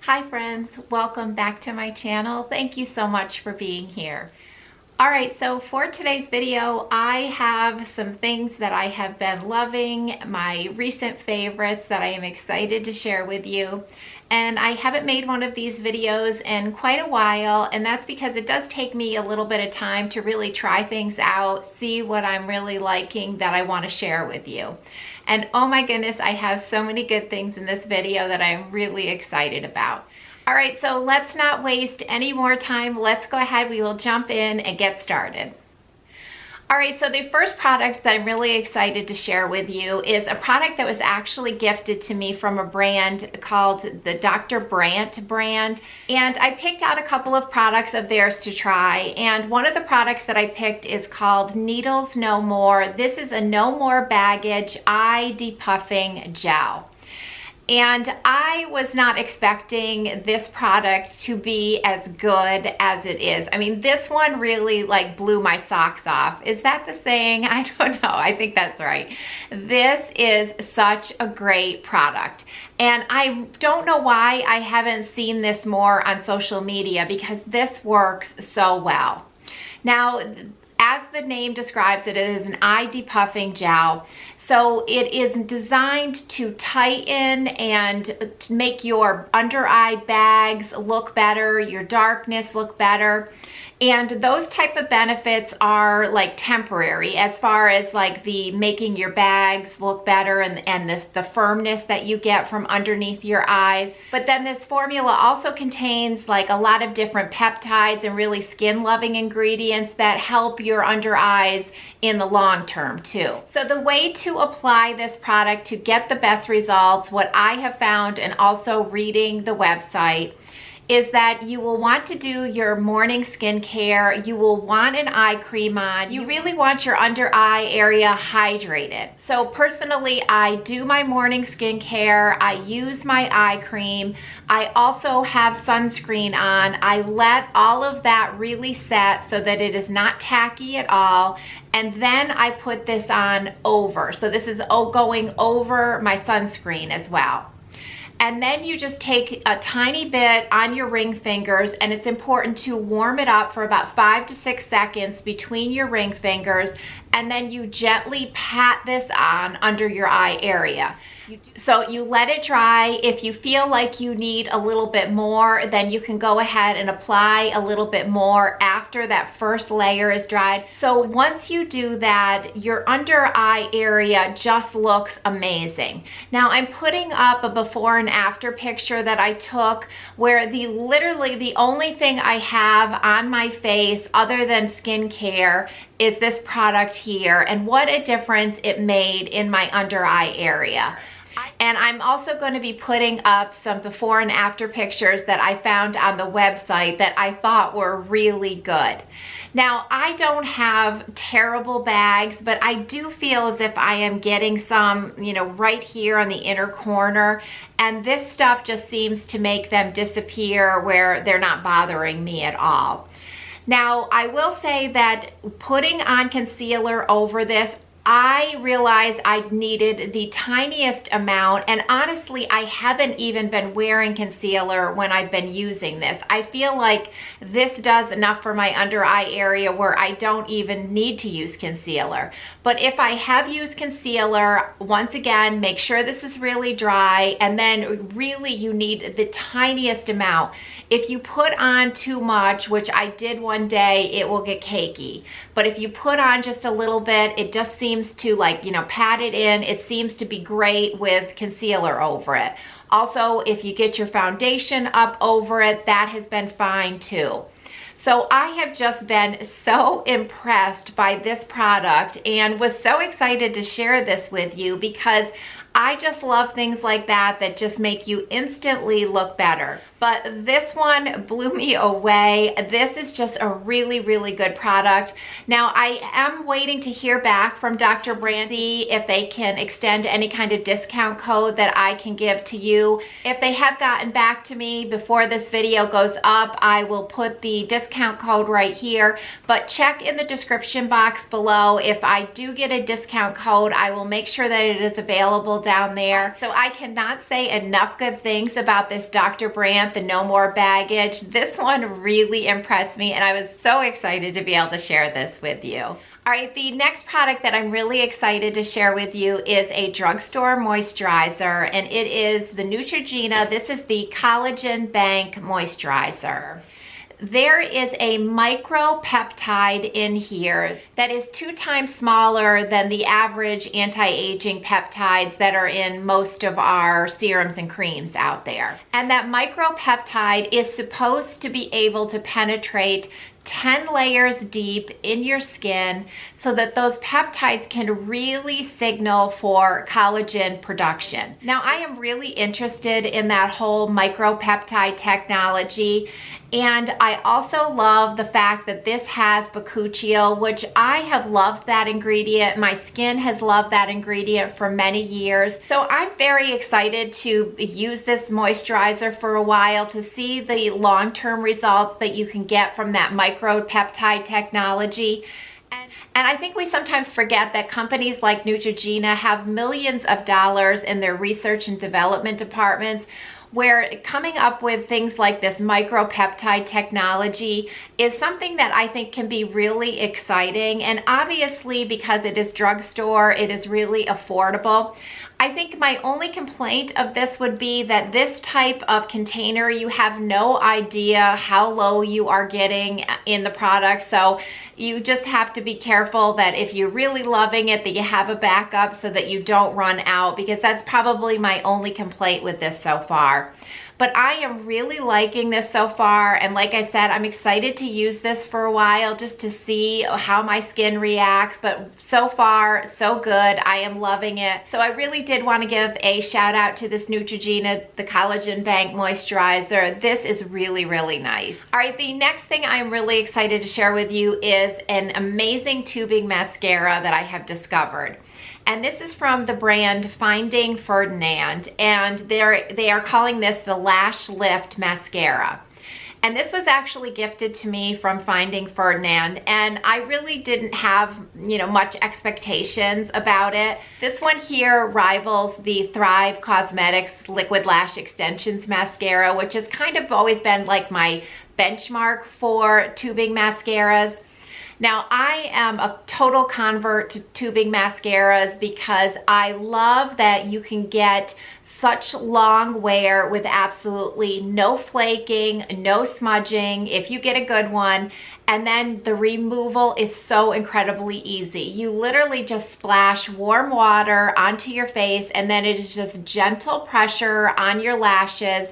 Hi friends, welcome back to my channel. Thank you so much for being here. Alright, so for today's video, I have some things that I have been loving, my recent favorites that I am excited to share with you. And I haven't made one of these videos in quite a while, and that's because it does take me a little bit of time to really try things out, see what I'm really liking that I want to share with you. And oh my goodness, I have so many good things in this video that I'm really excited about. All right, so let's not waste any more time. Let's go ahead, we will jump in and get started. All right, so the first product that I'm really excited to share with you is a product that was actually gifted to me from a brand called the Dr. Brandt brand. And I picked out a couple of products of theirs to try. And one of the products that I picked is called Needles No More. This is a no more baggage eye depuffing gel. And I was not expecting this product to be as good as it is. I mean, this one really like blew my socks off. Is that the saying? I don't know. I think that's right. This is such a great product. And I don't know why I haven't seen this more on social media because this works so well. Now, as the name describes it, it is an eye depuffing gel. So it is designed to tighten and to make your under eye bags look better, your darkness look better. And those type of benefits are like temporary as far as like the making your bags look better and the firmness that you get from underneath your eyes. But then this formula also contains like a lot of different peptides and really skin loving ingredients that help your under eyes in the long term too. So the way to apply this product to get the best results, what I have found and also reading the website, is that you will want to do your morning skincare. You will want an eye cream on. You really want your under eye area hydrated. So personally, I do my morning skincare. I use my eye cream. I also have sunscreen on. I let all of that really set so that it is not tacky at all. And then I put this on over. So this is going over my sunscreen as well. And then you just take a tiny bit on your ring fingers, and it's important to warm it up for about 5 to 6 seconds between your ring fingers, and then you gently pat this on under your eye area. So you let it dry. If you feel like you need a little bit more, then you can go ahead and apply a little bit more after that first layer is dried. So once you do that, your under eye area just looks amazing. Now I'm putting up a before and after picture that I took where literally the only thing I have on my face other than skincare is this product here, and what a difference it made in my under eye area. And I'm also going to be putting up some before and after pictures that I found on the website that I thought were really good. Now, I don't have terrible bags, but I do feel as if I am getting some, right here on the inner corner. And this stuff just seems to make them disappear where they're not bothering me at all. Now, I will say that putting on concealer over this, I realized I needed the tiniest amount, and honestly, I haven't even been wearing concealer when I've been using this. I feel like this does enough for my under eye area where I don't even need to use concealer. But if I have used concealer, once again, make sure this is really dry, and then really you need the tiniest amount. If you put on too much, which I did one day, it will get cakey. But if you put on just a little bit, it just seems to pat it in. It seems to be great with concealer over it. Also, if you get your foundation up over it, that has been fine too. So I have just been so impressed by this product and was so excited to share this with you because I just love things like that just make you instantly look better. But this one blew me away. This is just a really, really good product. Now, I am waiting to hear back from Dr. Brandt, see if they can extend any kind of discount code that I can give to you. If they have gotten back to me before this video goes up, I will put the discount code right here. But check in the description box below. If I do get a discount code, I will make sure that it is available down there. So I cannot say enough good things about this Dr. Brandt, the No More Baggage. This one really impressed me, and I was so excited to be able to share this with you. All right, the next product that I'm really excited to share with you is a drugstore moisturizer, and it is the Neutrogena. This is the Collagen Bank Moisturizer. There is a micropeptide in here that is 2 times smaller than the average anti-aging peptides that are in most of our serums and creams out there. And that micropeptide is supposed to be able to penetrate 10 layers deep in your skin so that those peptides can really signal for collagen production. Now, I am really interested in that whole micropeptide technology, and I also love the fact that this has bakuchiol, which I have loved that ingredient. My skin has loved that ingredient for many years. So I'm very excited to use this moisturizer for a while to see the long-term results that you can get from that micropeptide technology. And I think we sometimes forget that companies like Neutrogena have millions of dollars in their research and development departments, where coming up with things like this micropeptide technology is something that I think can be really exciting. And obviously, because it is drugstore, it is really affordable. I think my only complaint of this would be that this type of container, you have no idea how low you are getting in the product. So you just have to be careful that if you're really loving it, that you have a backup so that you don't run out, because that's probably my only complaint with this so far. But I am really liking this so far, and like I said, I'm excited to use this for a while just to see how my skin reacts. But so far, so good. I am loving it. So I really did want to give a shout out to this Neutrogena, the Collagen Bank Moisturizer. This is really, really nice. All right, the next thing I'm really excited to share with you is an amazing tubing mascara that I have discovered. And this is from the brand Finding Ferdinand, and they are calling this the Lash Lift Mascara. And this was actually gifted to me from Finding Ferdinand, and I really didn't have, much expectations about it. This one here rivals the Thrive Cosmetics Liquid Lash Extensions Mascara, which has kind of always been like my benchmark for tubing mascaras. Now, I am a total convert to tubing mascaras because I love that you can get such long wear with absolutely no flaking, no smudging if you get a good one. And then the removal is so incredibly easy. You literally just splash warm water onto your face, and then it is just gentle pressure on your lashes.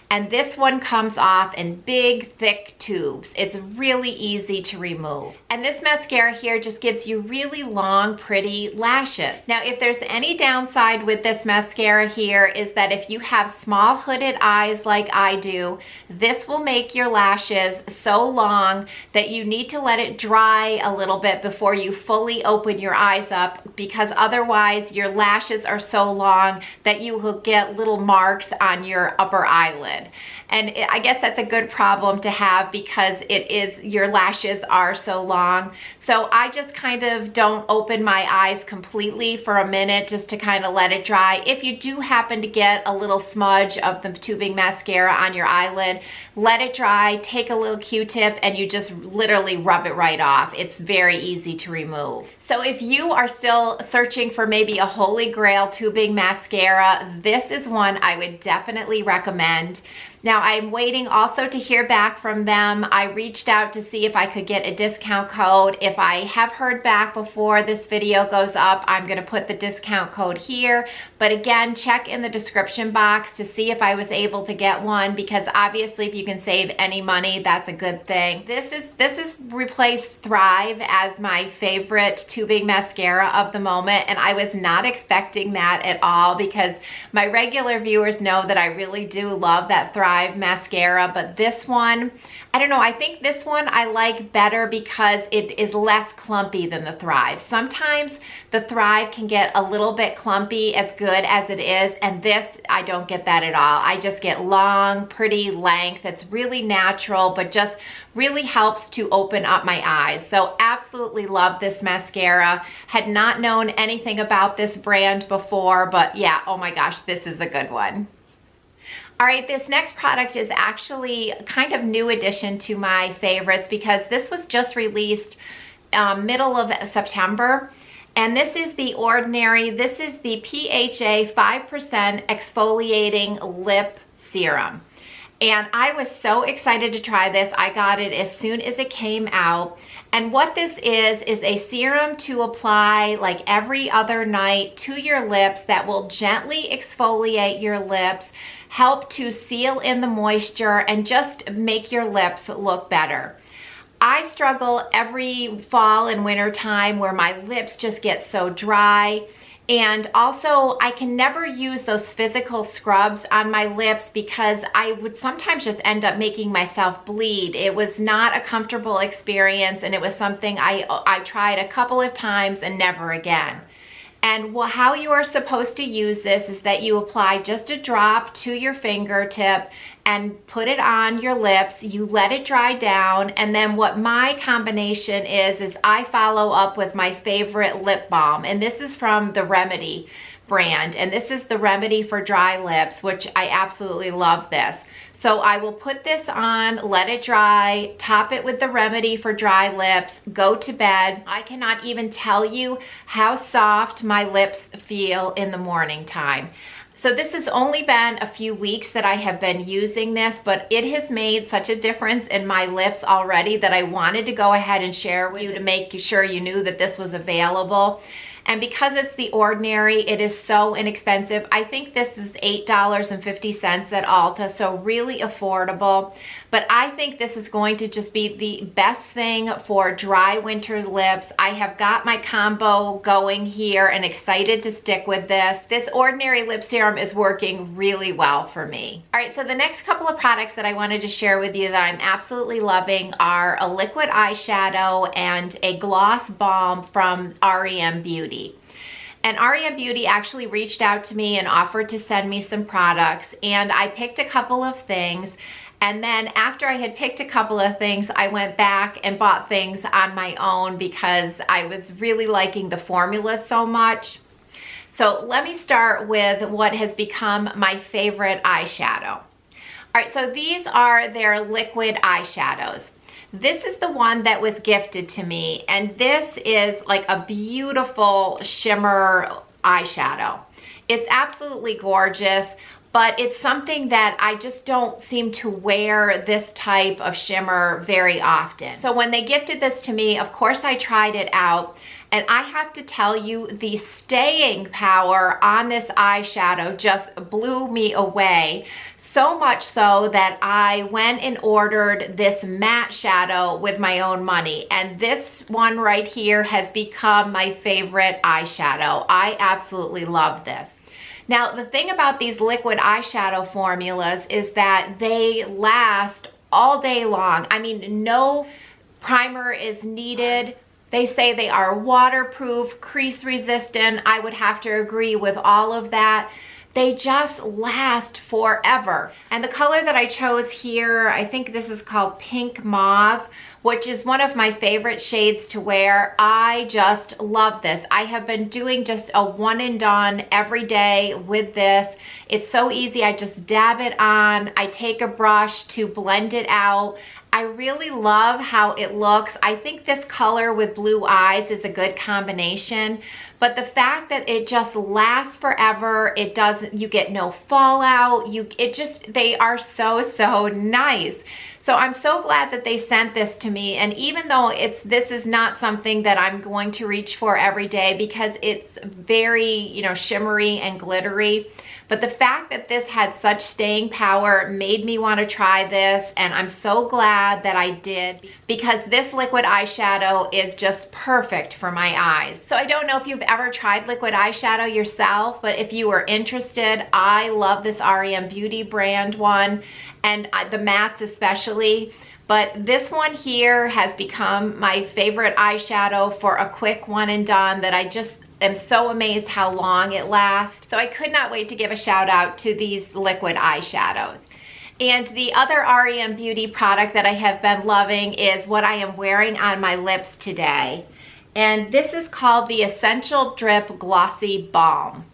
And this one comes off in big, thick tubes. It's really easy to remove. And this mascara here just gives you really long, pretty lashes. Now, if there's any downside with this mascara here is that if you have small hooded eyes like I do, this will make your lashes so long that you need to let it dry a little bit before you fully open your eyes up, because otherwise your lashes are so long that you will get little marks on your upper eyelid. And I guess that's a good problem to have because your lashes are so long. So I just kind of don't open my eyes completely for a minute just to kind of let it dry. If you do happen to get a little smudge of the tubing mascara on your eyelid, let it dry, take a little Q-tip, and you just literally rub it right off. It's very easy to remove. So if you are still searching for maybe a holy grail tubing mascara, this is one I would definitely recommend. Now, I'm waiting also to hear back from them. I reached out to see if I could get a discount code. If I have heard back before this video goes up, I'm going to put the discount code here. But again, check in the description box to see if I was able to get one, because obviously if you can save any money, that's a good thing. This is replaced Thrive as my favorite tubing mascara of the moment, and I was not expecting that at all, because my regular viewers know that I really do love that Thrive Thrive mascara, but this one, I don't know, I think this one I like better because it is less clumpy than the Thrive. Sometimes the Thrive can get a little bit clumpy as good as it is, and this, I don't get that at all. I just get long, pretty length. It's really natural, but just really helps to open up my eyes. So absolutely love this mascara. Had not known anything about this brand before, but yeah, oh my gosh, this is a good one. All right, this next product is actually kind of new addition to my favorites because this was just released middle of September. And this is the Ordinary, this is the PHA 5% Exfoliating Lip Serum. And I was so excited to try this. I got it as soon as it came out. And what this is a serum to apply like every other night to your lips that will gently exfoliate your lips, help to seal in the moisture, and just make your lips look better. I struggle every fall and winter time where my lips just get so dry. And also, I can never use those physical scrubs on my lips because I would sometimes just end up making myself bleed. It was not a comfortable experience, and it was something I tried a couple of times and never again. And how you are supposed to use this is that you apply just a drop to your fingertip and put it on your lips. You let it dry down, and then what my combination is I follow up with my favorite lip balm, and this is from the Remedy brand, and this is the Remedy for dry lips, which I absolutely love this. So I will put this on, let it dry, top it with the Remedy for dry lips, go to bed. I cannot even tell you how soft my lips feel in the morning time. So this has only been a few weeks that I have been using this, but it has made such a difference in my lips already that I wanted to go ahead and share with you to make sure you knew that this was available. And because it's the Ordinary, it is so inexpensive. I think this is $8.50 at Ulta, so really affordable. But I think this is going to just be the best thing for dry winter lips. I have got my combo going here and excited to stick with this. This Ordinary lip serum is working really well for me. All right, so the next couple of products that I wanted to share with you that I'm absolutely loving are a liquid eyeshadow and a gloss balm from REM Beauty. And REM Beauty actually reached out to me and offered to send me some products, and I picked a couple of things. And then after I had picked a couple of things, I went back and bought things on my own because I was really liking the formula so much. So let me start with what has become my favorite eyeshadow. All right, so these are their liquid eyeshadows. This is the one that was gifted to me, and this is like a beautiful shimmer eyeshadow. It's absolutely gorgeous, but it's something that I just don't seem to wear this type of shimmer very often. So when they gifted this to me, of course I tried it out, and I have to tell you, the staying power on this eyeshadow just blew me away. So much so that I went and ordered this matte shadow with my own money. And this one right here has become my favorite eyeshadow. I absolutely love this. Now, the thing about these liquid eyeshadow formulas is that they last all day long. I mean, no primer is needed. They say they are waterproof, crease resistant. I would have to agree with all of that. They just last forever. And the color that I chose here, I think this is called Pink Mauve, which is one of my favorite shades to wear. I just love this. I have been doing just a one and done every day with this. It's so easy. I just dab it on. I take a brush to blend it out. I really love how it looks. I think this color with blue eyes is a good combination, but the fact that it just lasts forever, it doesn't, you get no fallout, they are so nice. So I'm so glad that they sent this to me, and even though this is not something that I'm going to reach for every day because it's very, shimmery and glittery, but the fact that this had such staying power made me want to try this, and I'm so glad that I did because this liquid eyeshadow is just perfect for my eyes. So I don't know if you've ever tried liquid eyeshadow yourself, but if you are interested, I love this REM Beauty brand one, and the mattes especially. But this one here has become my favorite eyeshadow for a quick one and done that I just am so amazed how long it lasts. So I could not wait to give a shout out to these liquid eyeshadows. And the other REM Beauty product that I have been loving is what I am wearing on my lips today. And this is called the Essential Drip Glossy Balm.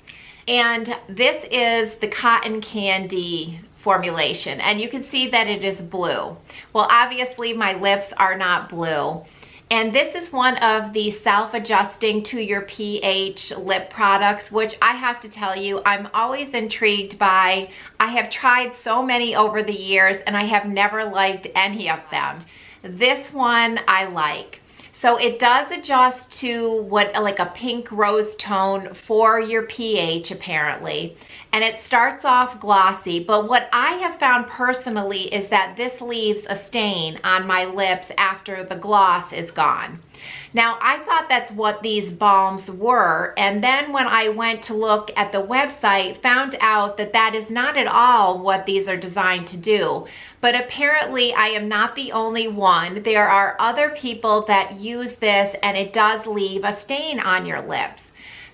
And this is the cotton candy formulation, and you can see that it is blue. Well, obviously my lips are not blue. And this is one of the self-adjusting to your pH lip products, which I have to tell you, I'm always intrigued by. I have tried so many over the years and I have never liked any of them. This one I like. So it does adjust to what, like a pink rose tone for your pH apparently. And it starts off glossy, but what I have found personally is that this leaves a stain on my lips after the gloss is gone. Now, I thought that's what these balms were, and then when I went to look at the website, found out that that is not at all what these are designed to do. But apparently, I am not the only one. There are other people that use this, and it does leave a stain on your lips.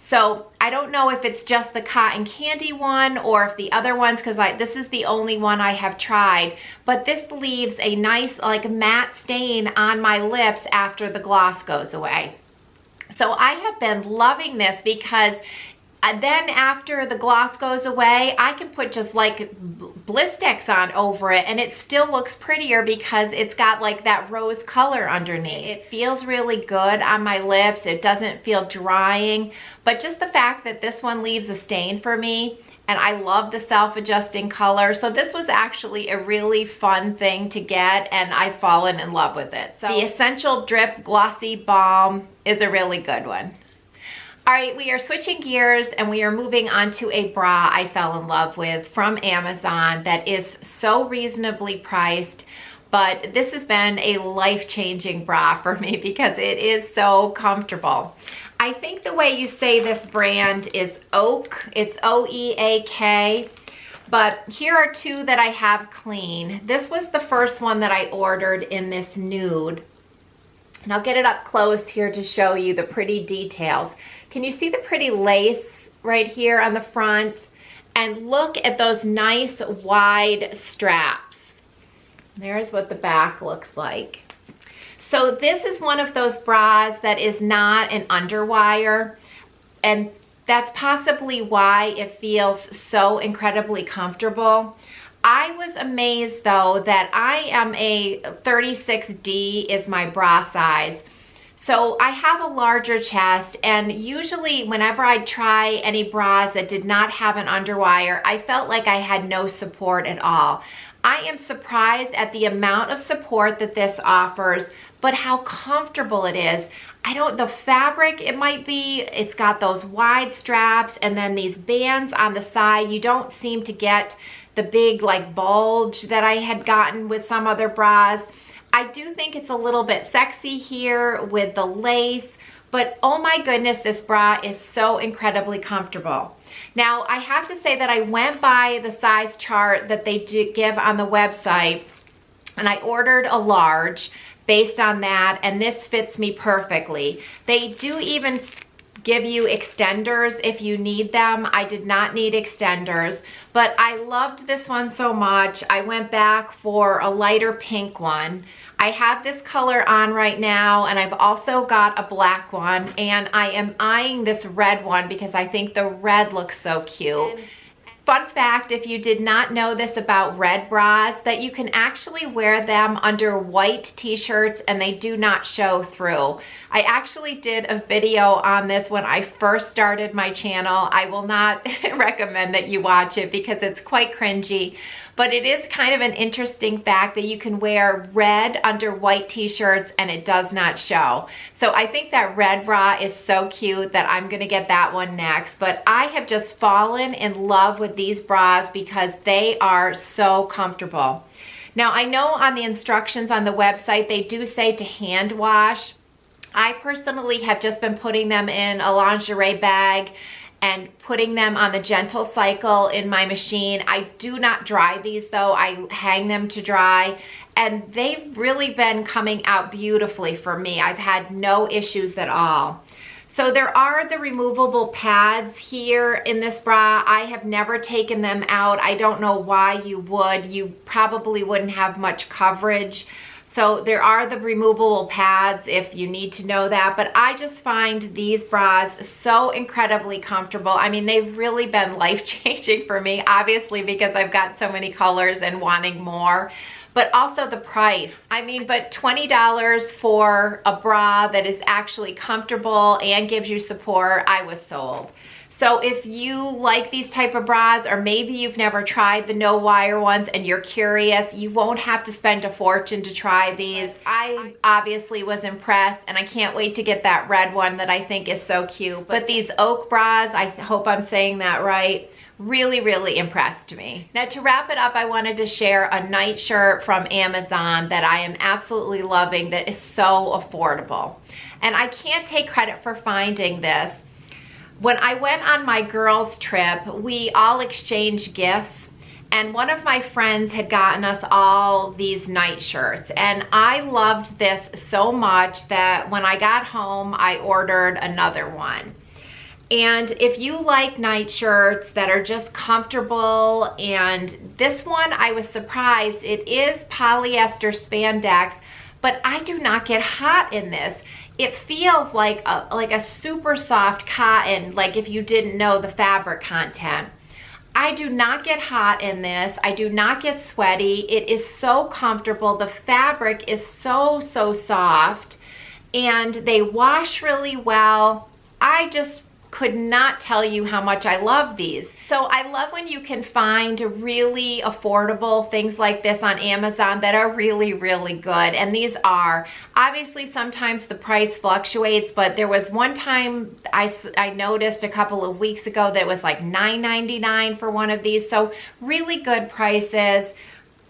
So I don't know if it's just the cotton candy one or if the other ones, because this is the only one I have tried, but this leaves a nice like matte stain on my lips after the gloss goes away. So I have been loving this because then after the gloss goes away, I can put just like Blistex on over it and it still looks prettier because it's got like that rose color underneath. It feels really good on my lips. It doesn't feel drying, but just the fact that this one leaves a stain for me, and I love the self-adjusting color. So this was actually a really fun thing to get, and I've fallen in love with it. So the Essential Drip Glossy Balm is a really good one. All right, we are switching gears and we are moving on to a bra I fell in love with from Amazon that is so reasonably priced, but this has been a life-changing bra for me because it is so comfortable. I think the way you say this brand is Oak. It's O-E-A-K. But here are two that I have clean. This was the first one that I ordered in this nude. And I'll get it up close here to show you the pretty details. Can you see the pretty lace right here on the front? And look at those nice wide straps. There's what the back looks like. So this is one of those bras that is not an underwire, and that's possibly why it feels so incredibly comfortable. I was amazed though that I am a 36D is my bra size. So I have a larger chest, and usually whenever I try any bras that did not have an underwire, I felt like I had no support at all. I am surprised at the amount of support that this offers, but how comfortable it is. The fabric, it might be, it's got those wide straps and then these bands on the side. You don't seem to get the big like bulge that I had gotten with some other bras. I do think it's a little bit sexy here with the lace, but oh my goodness, this bra is so incredibly comfortable. Now, I have to say that I went by the size chart that they do give on the website, and I ordered a large based on that, and this fits me perfectly. They do even give you extenders if you need them. I did not need extenders, but I loved this one so much. I went back for a lighter pink one. I have this color on right now, and I've also got a black one, and I am eyeing this red one because I think the red looks so cute. Fun fact, if you did not know this about red bras, that you can actually wear them under white t-shirts and they do not show through. I actually did a video on this when I first started my channel. I will not recommend that you watch it because it's quite cringy, but it is kind of an interesting fact that you can wear red under white t-shirts and it does not show. So I think that red bra is so cute that I'm gonna get that one next, but I have just fallen in love with these bras because they are so comfortable. Now, I know on the instructions on the website, they do say to hand wash, I personally have just been putting them in a lingerie bag and putting them on the gentle cycle in my machine. I do not dry these though. I hang them to dry, and they've really been coming out beautifully for me. I've had no issues at all. So there are the removable pads here in this bra. I have never taken them out. I don't know why you would. You probably wouldn't have much coverage. So there are the removable pads if you need to know that, but I just find these bras so incredibly comfortable. I mean, they've really been life-changing for me, obviously because I've got so many colors and wanting more, but also the price. I mean, but $20 for a bra that is actually comfortable and gives you support, I was sold. So if you like these type of bras, or maybe you've never tried the no wire ones and you're curious, you won't have to spend a fortune to try these. I obviously was impressed, and I can't wait to get that red one that I think is so cute. But these oak bras, I hope I'm saying that right, really, really impressed me. Now to wrap it up, I wanted to share a nightshirt from Amazon that I am absolutely loving that is so affordable. And I can't take credit for finding this. When I went on my girls' trip, we all exchanged gifts, and one of my friends had gotten us all these nightshirts, and I loved this so much that when I got home, I ordered another one. And if you like nightshirts that are just comfortable, and this one, I was surprised, it is polyester spandex, but I do not get hot in this. It feels like a super soft cotton, like if you didn't know the fabric content. I do not get hot in this. I do not get sweaty. It is so comfortable. The fabric is so, so soft, and they wash really well. I just could not tell you how much I love these. So I love when you can find really affordable things like this on Amazon that are really, really good. And these are. Obviously, sometimes the price fluctuates, but there was one time I noticed a couple of weeks ago that it was like $9.99 for one of these. So really good prices.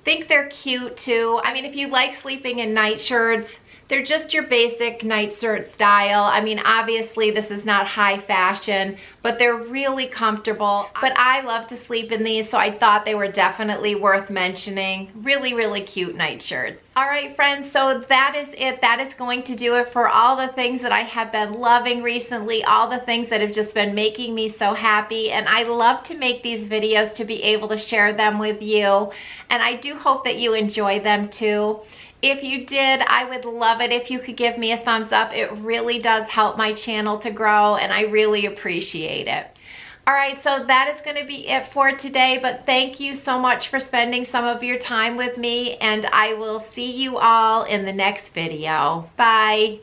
Think they're cute too. I mean, if you like sleeping in nightshirts, they're just your basic nightshirt style. I mean, obviously this is not high fashion, but they're really comfortable. But I love to sleep in these, so I thought they were definitely worth mentioning. Really, really cute nightshirts. All right, friends, so that is it. That is going to do it for all the things that I have been loving recently, all the things that have just been making me so happy. And I love to make these videos to be able to share them with you. And I do hope that you enjoy them too. If you did, I would love it if you could give me a thumbs up. It really does help my channel to grow, and I really appreciate it. All right, so that is going to be it for today, but thank you so much for spending some of your time with me, and I will see you all in the next video. Bye.